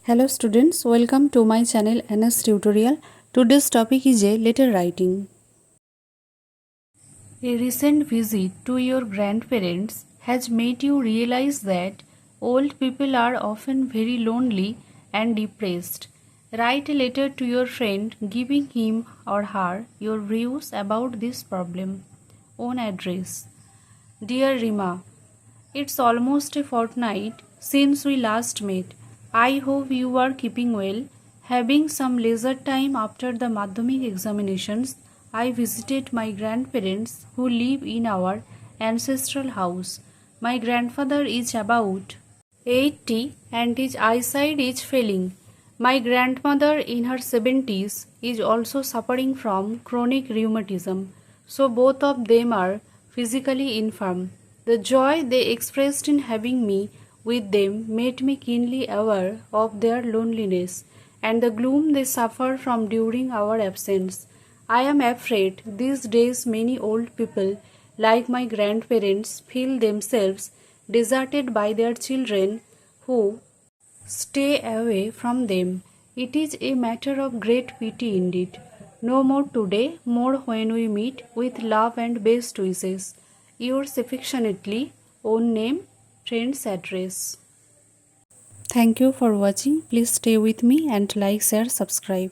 Hello students, welcome to my channel NS Tutorial. Today's topic is a letter writing. A recent visit to your grandparents has made you realize that old people are often very lonely and depressed. Write a letter to your friend giving him or her your views about this problem. On address: Dear Rima, it's almost a fortnight since we last met. I hope you are keeping well. Having some leisure time after the Madhyamik examinations, I visited my grandparents who live in our ancestral house. My grandfather is about 80 and his eyesight is failing. My grandmother in her 70s is also suffering from chronic rheumatism, so both of them are physically infirm. The joy they expressed in having me with them made me keenly aware of their loneliness and the gloom they suffer from during our absence. I am afraid these days many old people, like my grandparents, feel themselves deserted by their children who stay away from them. It is a matter of great pity indeed. No more today, more when we meet, with love and best wishes. Yours affectionately, own name, friend's address. Thank you for watching. Please stay with me and like, share, subscribe.